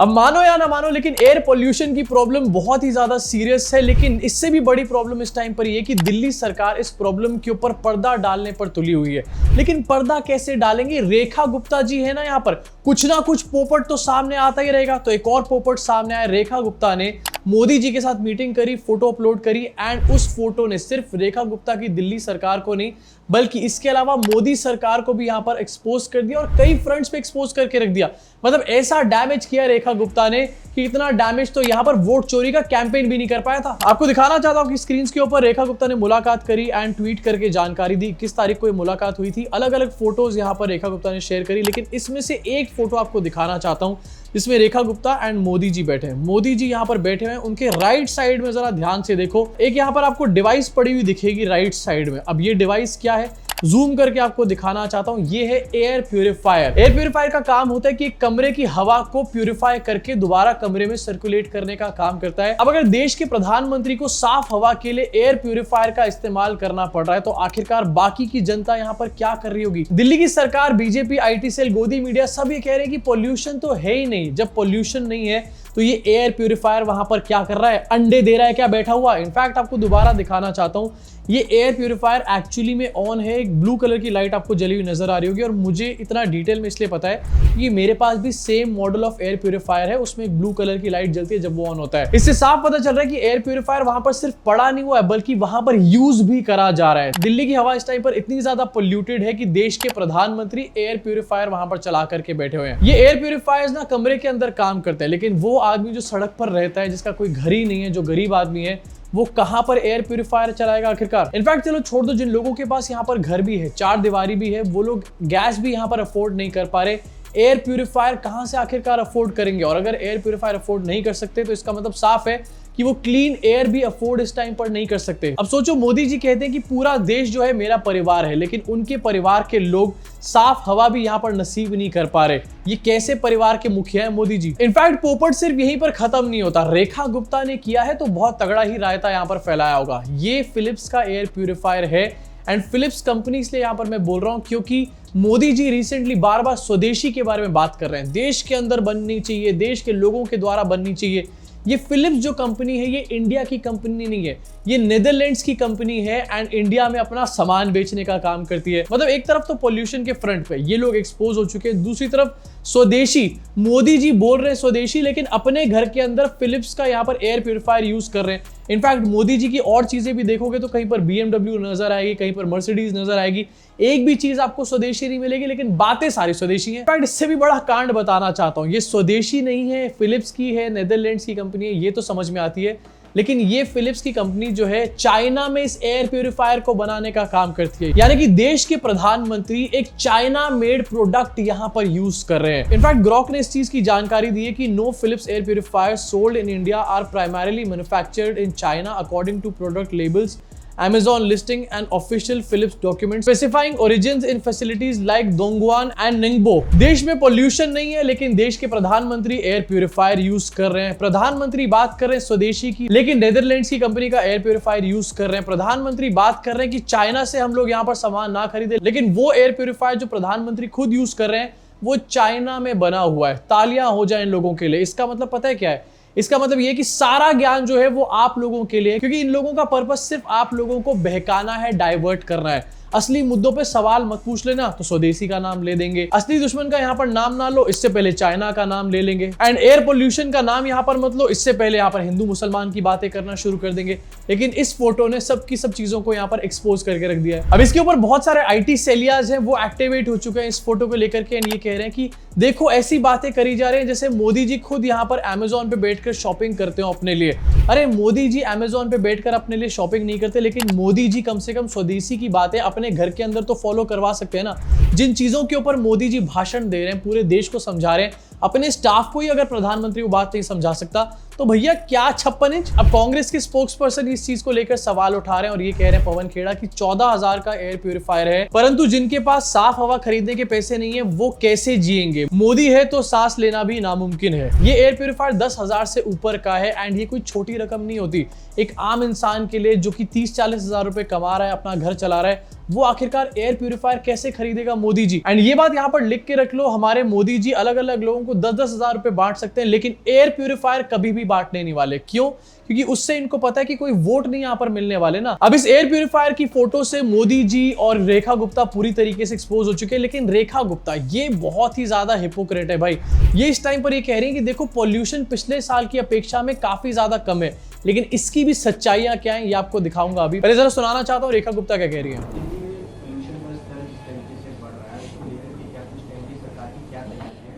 अब मानो या ना मानो, लेकिन एयर पोल्यूशन की प्रॉब्लम बहुत ही ज्यादा सीरियस है। लेकिन इससे भी बड़ी प्रॉब्लम इस टाइम पर ये कि दिल्ली सरकार इस प्रॉब्लम के ऊपर पर्दा डालने पर तुली हुई है। लेकिन पर्दा कैसे डालेंगे? रेखा गुप्ता जी है ना, यहाँ पर कुछ ना कुछ पोपट तो सामने आता ही रहेगा। तो एक और पोपट सामने आया। रेखा गुप्ता ने मोदी जी के साथ मीटिंग करी, फोटो अपलोड करी, एंड उस फोटो ने सिर्फ रेखा गुप्ता की दिल्ली सरकार को नहीं बल्कि इसके अलावा मोदी सरकार को भी यहां पर एक्सपोज कर दिया और कई फ्रंट्स पे एक्सपोज करके रख दिया। मतलब ऐसा डैमेज किया रेखा गुप्ता ने कि इतना डैमेज तो यहां पर वोट चोरी का कैंपेन भी नहीं कर पाया था। आपको दिखाना चाहता हूं कि स्क्रीन के ऊपर रेखा गुप्ता ने मुलाकात करी एंड ट्वीट करके जानकारी दी किस तारीख को ये मुलाकात हुई थी। अलग अलग फोटोज यहां पर रेखा गुप्ता ने शेयर करी, लेकिन इसमें से एक फोटो आपको दिखाना चाहता हूं जिसमें रेखा गुप्ता एंड मोदी जी बैठे हैं। मोदी जी यहां पर बैठे हुए हैं, उनके राइट साइड में जरा ध्यान से देखो, एक यहां पर आपको डिवाइस पड़ी हुई दिखेगी राइट साइड में। अब ये डिवाइस क्या है, जूम करके आपको दिखाना चाहता हूं। ये है एयर प्यूरिफायर। एयर प्यूरिफायर का काम होता है कि कमरे की हवा को प्यूरिफाई करके दोबारा कमरे में सर्कुलेट करने का काम करता है। अब अगर देश के प्रधानमंत्री को साफ हवा के लिए एयर प्यूरिफायर का इस्तेमाल करना पड़ रहा है, तो आखिरकार बाकी की जनता यहां पर क्या कर रही होगी? दिल्ली की सरकार, बीजेपी, IT सेल, गोदी मीडिया सब ये कह रहे हैं कि पोल्यूशन तो है ही नहीं। जब पोल्यूशन नहीं है तो ये एयर प्यूरिफायर वहां पर क्या कर रहा है? अंडे दे रहा है क्या बैठा हुआ? इनफैक्ट आपको दोबारा दिखाना चाहता हूं, ये एयर प्यूरिफायर एक्चुअली में ऑन है। एक ब्लू कलर की लाइट आपको जली हुई नजर आ रही होगी, और मुझे इतना डिटेल में इसलिए पता है कि मेरे पास भी same model of air purifier है, उसमें एक ब्लू कलर की लाइट जलती है जब वो ऑन होता है। इससे साफ पता चल रहा है कि एयर प्यूरिफायर वहां पर सिर्फ पड़ा नहीं हुआ है बल्कि वहां पर यूज भी करा जा रहा है। दिल्ली की हवा इस टाइम पर इतनी ज्यादा पोल्यूटेड है कि देश के प्रधानमंत्री एयर प्यूरिफायर वहां पर चला करके बैठे हुए हैं। ये एयर प्यूरिफायर ना कमरे के अंदर काम करते हैं, लेकिन वो आदमी जो सड़क पर रहता है, जिसका कोई घर ही नहीं है, जो गरीब आदमी है, वो कहां पर एयर प्यूरिफायर चलाएगा आखिरकार? इनफैक्ट चलो छोड़ दो, जिन लोगों के पास यहाँ पर घर भी है, चार दीवारी भी है, वो लोग गैस भी यहाँ पर अफोर्ड नहीं कर पा रहे, एयर प्यूरिफायर कहां से आखिरकार अफोर्ड करेंगे? और अगर एयर प्यूरिफायर अफोर्ड नहीं कर सकते तो इसका मतलब साफ है कि वो क्लीन एयर भी अफोर्ड इस टाइम पर नहीं कर सकते। अब सोचो, मोदी जी कहते हैं कि पूरा देश जो है मेरा परिवार है, लेकिन उनके परिवार के लोग साफ हवा भी यहाँ पर नसीब नहीं कर पा रहे। ये कैसे परिवार के मुखिया है मोदी जी? इनफैक्ट पोपट सिर्फ यहीं पर खत्म नहीं होता। रेखा गुप्ता ने किया है तो बहुत तगड़ा ही रायता यहाँ पर फैलाया होगा। ये फिलिप्स का एयर प्यूरिफायर है, एंड फिलिप्स कंपनी इसलिए यहाँ पर मैं बोल रहा हूँ क्योंकि मोदी जी रिसेंटली बार बार स्वदेशी के बारे में बात कर रहे हैं। देश के अंदर बननी चाहिए, देश के लोगों के द्वारा बननी चाहिए। ये फिलिप्स जो कंपनी है, ये इंडिया की कंपनी नहीं है, ये नीदरलैंड्स की कंपनी है, एंड इंडिया में अपना सामान बेचने का काम करती है। मतलब एक तरफ तो पोल्यूशन के फ्रंट पे ये लोग एक्सपोज हो चुके हैं, दूसरी तरफ स्वदेशी, मोदी जी बोल रहे हैं स्वदेशी, लेकिन अपने घर के अंदर फिलिप्स का यहाँ पर एयर प्यूरिफायर यूज कर रहे हैं। इनफैक्ट मोदी जी की और चीजें भी देखोगे तो कहीं पर BMW नजर आएगी, कहीं पर मर्सिडीज नजर आएगी, एक भी चीज आपको स्वदेशी नहीं मिलेगी, लेकिन बातें सारी स्वदेशी हैं। इनफैक्ट इससे भी बड़ा कांड बताना चाहता हूं, ये स्वदेशी नहीं है, फिलिप्स की है, नीदरलैंड्स की कंपनी है, ये तो समझ में आती है, लेकिन ये फिलिप्स की कंपनी जो है चाइना में इस एयर प्यूरिफायर को बनाने का काम करती है। यानी कि देश के प्रधानमंत्री एक चाइना मेड प्रोडक्ट यहां पर यूज कर रहे हैं। इनफैक्ट ग्रॉक ने इस चीज की जानकारी दी है कि no Philips air purifier sold in India are primarily manufactured in China according to product labels, Amazon listing and official Philips documents specifying origins in facilities like Dongguan and Ningbo। देश में पोल्यूशन नहीं है, लेकिन देश के प्रधानमंत्री air purifier use कर रहे हैं। प्रधानमंत्री बात कर रहे हैं स्वदेशी की, लेकिन नीदरलैंड्स की कंपनी का एयर प्यूरिफायर यूज कर रहे हैं। प्रधानमंत्री बात कर रहे हैं कि चाइना से हम लोग यहाँ पर सामान ना खरीदे, लेकिन वो एयर प्यूरिफायर जो प्रधानमंत्री खुद यूज कर रहे हैं वो चाइना में बना हुआ है। तालियां हो जाए इन लोगों के लिए। इसका मतलब पता है क्या है? इसका मतलब ये कि सारा ज्ञान जो है वो आप लोगों के लिए, क्योंकि इन लोगों का पर्पस सिर्फ आप लोगों को बहकाना है, डाइवर्ट करना है। असली मुद्दों पे सवाल मत पूछ लेना तो स्वदेशी का नाम ले देंगे, असली दुश्मन का यहाँ पर नाम ना लो, इससे पहले चाइना का नाम ले लेंगे, एंड एयर पोल्यूशन का नाम यहाँ पर मत लो, इससे पहले यहाँ पर हिंदू मुसलमान की बातें करना शुरू कर देंगे। लेकिन इस फोटो ने सब की सब चीजों को यहाँ पर एक्सपोज करके रख दिया है। अब इसके ऊपर बहुत सारे IT सेलियाज हैं, वो एक्टिवेट हो चुके हैं इस फोटो को लेकर के, ये कह रहे हैं कि देखो ऐसी बातें करी जा रही है जैसे मोदी जी खुद यहाँ पर Amazon पे बैठकर शॉपिंग करते हो अपने लिए। अरे मोदी जी Amazon पे बैठकर अपने लिए शॉपिंग नहीं करते, लेकिन मोदी जी कम से कम स्वदेशी की बातें अपने घर के अंदर तो फॉलो करवा सकते हैं ना। जिन चीजों के ऊपर मोदी जी भाषण दे रहे हैं, पूरे देश को समझा रहे हैं, अपने स्टाफ को ही अगर प्रधानमंत्री वो बात नहीं समझा सकता तो भैया क्या 56 इंच। अब कांग्रेस के स्पोक्स पर्सन इस चीज को लेकर सवाल उठा रहे हैं और ये कह रहे हैं पवन खेड़ा कि 14,000 का एयर प्यूरिफायर है, परंतु जिनके पास साफ हवा खरीदने के पैसे नहीं है वो कैसे जिएंगे? मोदी है तो सांस लेना भी नामुमकिन है। ये एयर प्यूरिफायर 10,000 से ऊपर का है, एंड ये कोई छोटी रकम नहीं होती। एक आम इंसान के लिए जो कि 30-40 हजार रुपए कमा रहा है, अपना घर चला रहा है, वो आखिरकार एयर प्यूरिफायर कैसे खरीदेगा मोदी जी। एंड ये बात यहाँ पर लिख के रख लो, हमारे मोदी जी अलग अलग लोगों को 10-10 हजार रुपए बांट सकते हैं, लेकिन एयर प्यूरिफायर कभी भी बांटने नहीं वाले। क्यों? क्योंकि उससे इनको पता है कि कोई वोट नहीं यहाँ पर मिलने वाले ना। अब इस एयर प्यूरिफायर की फोटो से मोदी जी और रेखा गुप्ता पूरी तरीके से एक्सपोज हो चुके हैं, लेकिन रेखा गुप्ता ये बहुत ही ज्यादा हिपोक्रेट है भाई। ये इस टाइम पर ये कह रही है कि देखो पॉल्यूशन पिछले साल की अपेक्षा में काफी ज्यादा कम है, लेकिन इसकी भी सच्चाइयां क्या है ये आपको दिखाऊंगा अभी। पहले जरा सुनाना चाहता हूँ रेखा गुप्ता क्या कह रही है।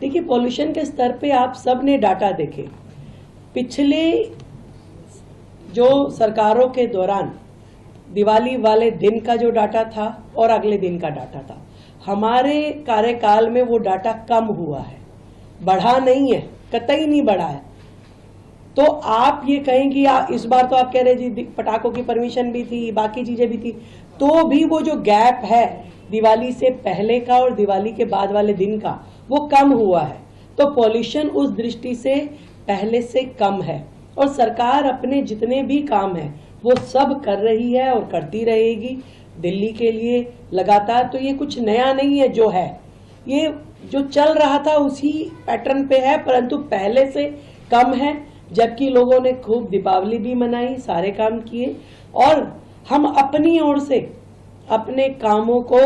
देखिए, पॉल्यूशन के स्तर पे आप सब ने डाटा देखे, पिछले जो सरकारों के दौरान दिवाली वाले दिन का जो डाटा था और अगले दिन का डाटा था, हमारे कार्यकाल में वो डाटा कम हुआ है, बढ़ा नहीं है, कतई नहीं बढ़ा है। तो आप ये कहेंगे इस बार तो आप कह रहे जी पटाखों की परमिशन भी थी, बाकी चीजें भी थी, तो भी वो जो गैप है दिवाली से पहले का और दिवाली के बाद वाले दिन का, वो कम हुआ है। तो पॉल्यूशन उस दृष्टि से पहले से कम है और सरकार अपने जितने भी काम है वो सब कर रही है और करती रहेगी दिल्ली के लिए लगातार। तो ये कुछ नया नहीं है, जो है ये जो चल रहा था उसी पैटर्न पे है, परंतु पहले से कम है। जबकि लोगों ने खूब दीपावली भी मनाई, सारे काम किए, और हम अपनी ओर से अपने कामों को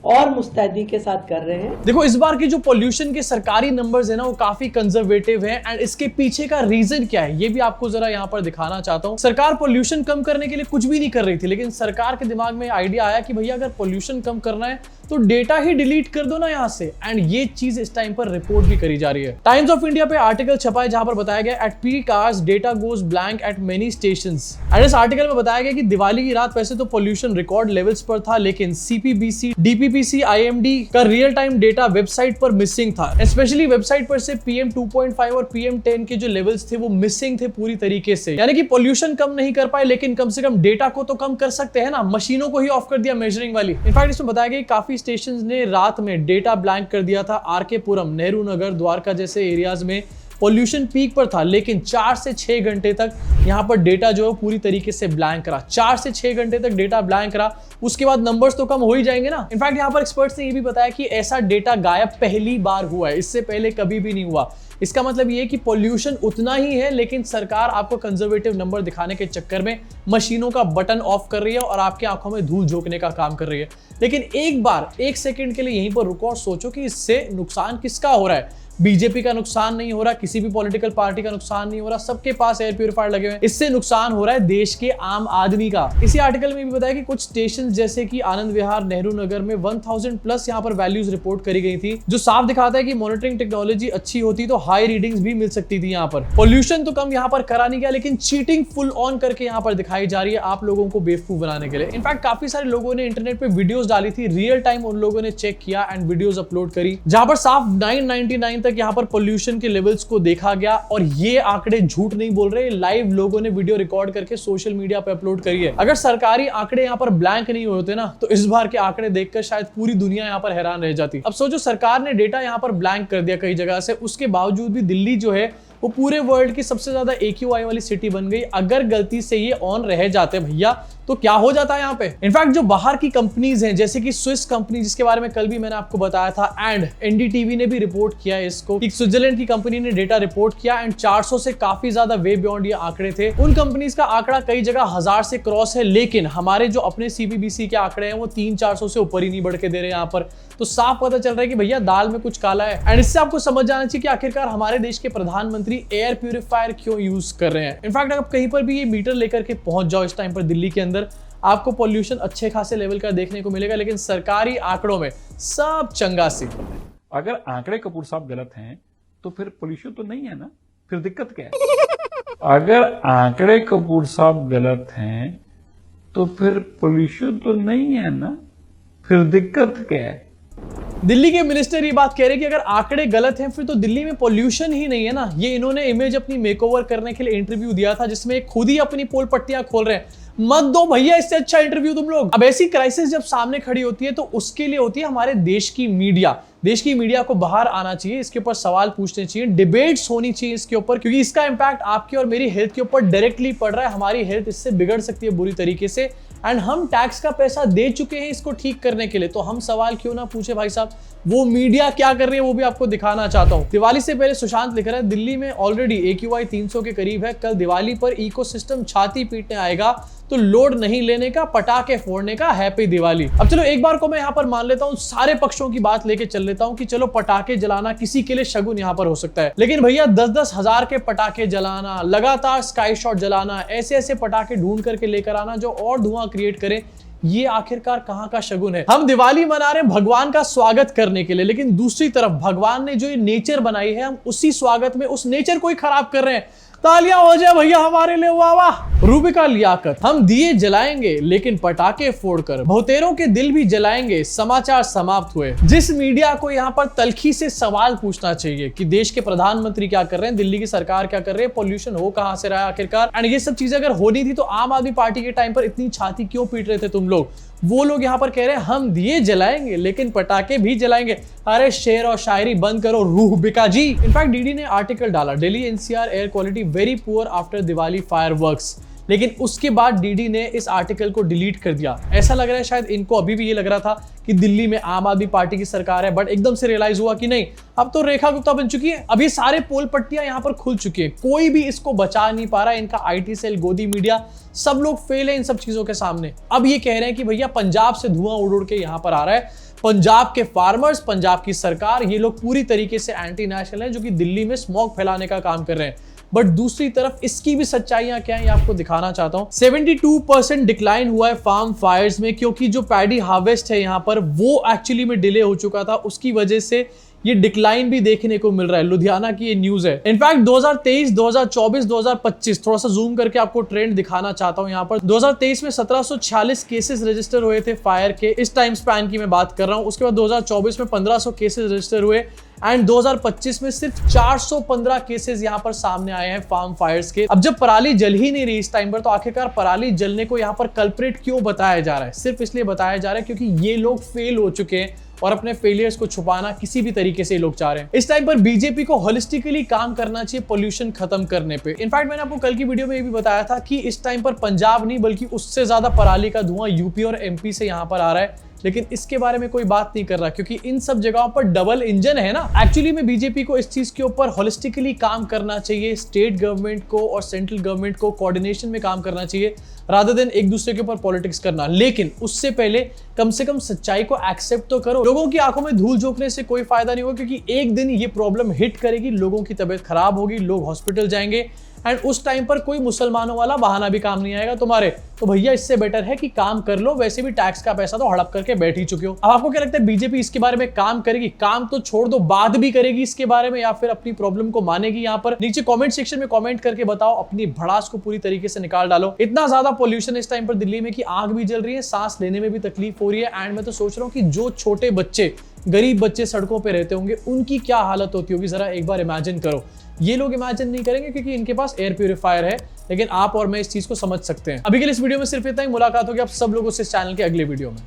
और मुस्तैदी के साथ कर रहे हैं। देखो इस बार की जो पॉल्यूशन के सरकारी नंबर्स है ना वो काफी कंजर्वेटिव है, एंड इसके पीछे का रीजन क्या है ये भी आपको जरा यहाँ पर दिखाना चाहता हूँ। सरकार पॉल्यूशन कम करने के लिए कुछ भी नहीं कर रही थी, लेकिन सरकार के दिमाग में आइडिया आया कि भैया अगर पॉल्यूशन कम करना है तो डेटा ही डिलीट कर दो ना यहाँ से। एंड ये चीज इस टाइम पर रिपोर्ट भी करी जा रही है। टाइम्स ऑफ इंडिया पे आर्टिकल छपा है जहां पर बताया गया at peak hours data goes blank eight many stations. And इस आर्टिकल में बताया गया कि दिवाली की रात वैसे तो पॉल्यूशन रिकॉर्ड लेवल्स पर था, लेकिन सीपीबीसी, डीपीपीसी, आईएमडी का रियल टाइम डेटा वेबसाइट पर मिसिंग था। स्पेशली वेबसाइट पर से PM 2.5 और PM 10 के जो लेवल्स थे वो मिसिंग थे पूरी तरीके से। यानी कि पॉल्यूशन कम नहीं कर पाए, लेकिन कम से कम डेटा को तो कम कर सकते हैं ना। मशीनों को ही ऑफ कर दिया मेजरिंग वाली। इनफैक्ट इसमें बताया गया काफी स्टेशंस ने रात में डेटा ब्लैंक कर दिया था। आरके पुरम, नेहरू नगर, द्वारका जैसे एरियाज में पॉल्यूशन पीक पर था, लेकिन 4 से 6 घंटे तक यहाँ पर डेटा जो है पूरी तरीके से ब्लैंक रहा। 4 से 6 घंटे तक डेटा ब्लैंक रहा, उसके बाद नंबर्स तो कम हो ही जाएंगे ना। इनफैक्ट यहाँ पर एक्सपर्ट्स ने ये भी बताया कि ऐसा डेटा गायब पहली बार हुआ है, इससे पहले कभी भी नहीं हुआ। इसका मतलब ये कि पॉल्यूशन उतना ही है, लेकिन सरकार आपको कंजर्वेटिव नंबर दिखाने के चक्कर में मशीनों का बटन ऑफ कर रही है और आपकी आंखों में धूल झोंकने का काम कर रही है। लेकिन एक बार 1 सेकंड के लिए यहीं पर रुको और सोचो कि इससे नुकसान किसका हो रहा है। बीजेपी का नुकसान नहीं हो रहा, किसी भी पॉलिटिकल पार्टी का नुकसान नहीं हो रहा, सबके पास एयर प्यूरिफायर लगे हुए हैं। इससे नुकसान हो रहा है देश के आम आदमी का। इसी आर्टिकल में भी बताया कि कुछ स्टेशन जैसे कि आनंद विहार, नेहरू नगर में 1000 प्लस यहाँ पर वैल्यूज रिपोर्ट करी गई थी, जो साफ दिखाता है कि मॉनिटरिंग टेक्नोलॉजी अच्छी होती तो हाई रीडिंग्स भी मिल सकती थी। यहाँ पर पॉल्यूशन तो कम यहाँ पर करा नहीं गया, लेकिन चीटिंग फुल ऑन करके यहाँ पर दिखाई जा रही है आप लोगों को बेवकूफ बनाने के लिए। इनफैक्ट काफी सारे लोगों ने इंटरनेट पे वीडियोस डाली थी, रियल टाइम उन लोगों ने चेक किया एंड वीडियोस अपलोड करी, जहां पर साफ 999 तक यहाँ पर पॉल्यूशन के लेवल्स को देखा गया। और ये आंकड़े झूठ नहीं बोल रहे, लाइव लोगों ने वीडियो रिकॉर्ड करके सोशल मीडिया पे अपलोड करी है। अगर सरकारी आंकड़े यहाँ पर ब्लैंक नहीं होते ना तो इस बार के आंकड़े देखकर शायद पूरी दुनिया यहाँ पर हैरान रह जाती। अब सोचो सरकार ने डेटा यहाँ पर ब्लैंक कर दिया कई जगह से, उसके बावजूद भी दिल्ली जो है वो पूरे वर्ल्ड की सबसे ज्यादा AQI वाली सिटी बन गई। अगर गलती से ये ऑन रह जाते भैया तो क्या हो जाता है यहाँ पे। इनफैक्ट जो बाहर की कंपनीज हैं जैसे कि स्विस कंपनी, जिसके बारे में कल भी मैंने आपको बताया था, एंड NDTV ने भी रिपोर्ट किया है इसको, कि स्विट्जरलैंड की कंपनी ने डेटा रिपोर्ट किया एंड 400 से काफी ज्यादा वे बियॉन्ड ये आंकड़े थे। उन कंपनीज का आंकड़ा कई जगह 1000 से क्रॉस है, लेकिन हमारे जो अपने CPBC के आंकड़े हैं वो 300-400 से ऊपर ही नहीं बढ़ के दे रहे यहाँ पर। तो साफ पता चल रहा है कि भैया दाल में कुछ काला है। एंड इससे आपको समझ जाना चाहिए कि आखिरकार हमारे देश के प्रधानमंत्री एयर प्यूरिफायर क्यों यूज कर रहे हैं। इनफैक्ट अगर कहीं पर भी ये मीटर लेकर के पहुंच जाओ इस टाइम पर दिल्ली के अंदर, आपको पॉल्यूशन अच्छे खासे लेवल का देखने को मिलेगा, लेकिन सरकारी आंकड़ों में सब चंगासी। अगर आंकड़े कपूर साहब गलत हैं तो फिर पॉल्यूशन तो नहीं है ना, फिर दिक्कत क्या है? अगर आंकड़े कपूर साहब गलत हैं तो फिर पॉल्यूशन तो नहीं है ना, फिर दिक्कत क्या है? दिल्ली के मिनिस्टर ये बात कह रहे हैं कि अगर आंकड़े गलत हैं फिर तो दिल्ली में पॉल्यूशन ही नहीं है ना। ये इन्होंने इमेज अपनी मेकओवर करने के लिए इंटरव्यू दिया था, जिसमें खुद ही अपनी पोल पट्टियां खोल रहे हैं। मत दो भैया इससे अच्छा इंटरव्यू तुम लोग। अब ऐसी क्राइसिस जब सामने खड़ी होती है तो उसके लिए होती है हमारे देश की मीडिया। देश की मीडिया को बाहर आना चाहिए, इसके ऊपर सवाल पूछने चाहिए, डिबेट्स होनी चाहिए इसके ऊपर, क्योंकि इसका इंपैक्ट आपकी और मेरी हेल्थ के ऊपर डायरेक्टली पड़ रहा है। हमारी हेल्थ इससे बिगड़ सकती है बुरी तरीके से। एंड हम टैक्स का पैसा दे चुके हैं इसको ठीक करने के लिए, तो हम सवाल क्यों ना पूछे भाई साहब। वो मीडिया क्या कर रही है वो भी आपको दिखाना चाहता हूं। दिवाली से पहले सुशांत लिख रहा है, दिल्ली में ऑलरेडी AQI 300 के करीब है, कल दिवाली पर इकोसिस्टम छाती पीटने आएगा, तो लोड नहीं लेने का, पटाखे फोड़ने का, हैप्पी दिवाली। अब चलो एक बार को मैं यहाँ पर मान लेता हूँ, सारे पक्षों की बात लेके चल लेता हूँ कि चलो पटाखे जलाना किसी के लिए शगुन यहाँ पर हो सकता है, लेकिन भैया 10-10 हजार के पटाखे जलाना, लगातार स्काई शॉट जलाना, ऐसे ऐसे पटाखे ढूंढ करके लेकर आना जो और धुआं क्रिएट करे, ये आखिरकार कहां का शगुन है। हम दिवाली मना रहे हैं भगवान का स्वागत करने के लिए, लेकिन दूसरी तरफ भगवान ने जो ये नेचर बनाई है, हम उसी स्वागत में उस नेचर को ही खराब कर रहे हैं। तालियां हो जाए भैया हमारे लिए, वाह वाह। रूबिका लियाकत, हम दिए जलाएंगे लेकिन पटाखे फोड़कर बहुतेरों के दिल भी जलाएंगे, समाचार समाप्त हुए। जिस मीडिया को यहाँ पर तलखी से सवाल पूछना चाहिए कि देश के प्रधानमंत्री क्या कर रहे हैं, दिल्ली की सरकार क्या कर रही है, पॉल्यूशन हो कहां से रहा है आखिरकार, एंड ये सब चीजें अगर होनी थी तो आम आदमी पार्टी के टाइम पर इतनी छाती क्यों पीट रहे थे तुम लोग। वो लोग यहाँ पर कह रहे हैं हम दिए जलाएंगे लेकिन पटाखे भी जलाएंगे। अरे शेर और शायरी बंद करो रूबिका जी। इनफैक्ट डीडी ने आर्टिकल डाला, Delhi NCR air quality very poor after Diwali fireworks, लेकिन उसके बाद डीडी ने इस आर्टिकल को डिलीट कर दिया। ऐसा लग रहा है शायद इनको अभी भी ये लग रहा था कि दिल्ली में आम आदमी पार्टी की सरकार है, बट एकदम से रियलाइज हुआ कि नहीं, अब तो रेखा गुप्ता बन चुकी है, अब ये सारे पोल पट्टियां यहाँ पर खुल चुकी है, कोई भी इसको बचा नहीं पा रहा है। इनका IT सेल, गोदी मीडिया, सब लोग फेल है इन सब चीजों के सामने। अब ये कह रहे हैं कि भैया पंजाब से धुआं उड़ उड़ के यहाँ पर आ रहा है, पंजाब के फार्मर्स, पंजाब की सरकार, ये लोग पूरी तरीके से एंटी नेशनल है जो कि दिल्ली में स्मॉग फैलाने का काम कर रहे हैं। बट दूसरी तरफ इसकी भी सच्चाइयां क्या है ये आपको दिखाना चाहता हूं। 72% डिक्लाइन हुआ है फार्म फायर्स में, क्योंकि जो पैडी हार्वेस्ट है यहां पर वो एक्चुअली में डिले हो चुका था, उसकी वजह से ये डिक्लाइन भी देखने को मिल रहा है। लुधियाना की ये न्यूज है। इनफैक्ट 2023, 2024, 2025 थोड़ा सा जूम करके आपको ट्रेंड दिखाना चाहता हूं। यहाँ पर 2023 में 1746 केसेस रजिस्टर हुए थे फायर के, इस टाइम स्पैन की मैं बात कर रहा हूं। उसके बाद 2024 में 1500 केसेस रजिस्टर हुए एंड 2025 में सिर्फ 415 केसेस यहाँ पर सामने आए हैं फार्म फायर्स के। अब जब पराली जल ही नहीं रही इस टाइम पर, तो आखिरकार पराली जलने को यहाँ पर कल्प्रेट क्यों बताया जा रहा है? सिर्फ इसलिए बताया जा रहा है क्योंकि ये लोग फेल हो चुके हैं और अपने फेलियर्स को छुपाना किसी भी तरीके से लोग चाह रहे हैं। इस टाइम पर बीजेपी को होलिस्टिकली काम करना चाहिए पोल्यूशन खत्म करने पे। इनफैक्ट मैंने आपको कल की वीडियो में ये भी बताया था कि इस टाइम पर पंजाब नहीं बल्कि उससे ज्यादा पराली का धुआं यूपी और MP से यहाँ पर आ रहा है, लेकिन इसके बारे में कोई बात नहीं कर रहा क्योंकि इन सब जगहों पर डबल इंजन है ना। एक्चुअली में बीजेपी को इस चीज के ऊपर होलिस्टिकली काम करना चाहिए, स्टेट गवर्नमेंट को और सेंट्रल गवर्नमेंट को कोऑर्डिनेशन में काम करना चाहिए रादर देन एक दूसरे के ऊपर पॉलिटिक्स करना। लेकिन उससे पहले कम से कम सच्चाई को एक्सेप्ट तो करो। लोगों की आंखों में धूल झोंकने से कोई फायदा नहीं होगा, क्योंकि एक दिन ये प्रॉब्लम हिट करेगी, लोगों की तबीयत खराब होगी, लोग हॉस्पिटल जाएंगे एंड उस टाइम पर कोई मुसलमानों वाला बहाना भी काम नहीं आएगा तुम्हारे। तो भैया इससे बेटर है कि काम कर लो, वैसे भी टैक्स का पैसा तो हड़प करके बैठ ही चुके हो। अब आपको क्या लगता है बीजेपी इसके बारे में काम करेगी? काम तो छोड़ दो, बात भी करेगी इसके बारे में या फिर अपनी प्रॉब्लम को मानेगी? यहाँ पर नीचे कमेंट सेक्शन में कमेंट करके बताओ, अपनी भड़ास को पूरी तरीके से निकाल डालो। इतना ज्यादा पोल्यूशन इस टाइम पर दिल्ली में कि आग भी जल रही है, सांस लेने में भी तकलीफ हो रही है। एंड मैं तो सोच रहा हूँ कि जो छोटे बच्चे, गरीब बच्चे सड़कों पे रहते होंगे, उनकी क्या हालत होती होगी, जरा एक बार इमेजिन करो। ये लोग इमेजिन नहीं करेंगे क्योंकि इनके पास एयर प्यूरिफायर है, लेकिन आप और मैं इस चीज को समझ सकते हैं। अभी के लिए इस वीडियो में सिर्फ इतना ही। मुलाकात होगी आप सब लोगों से इस चैनल के अगले वीडियो में।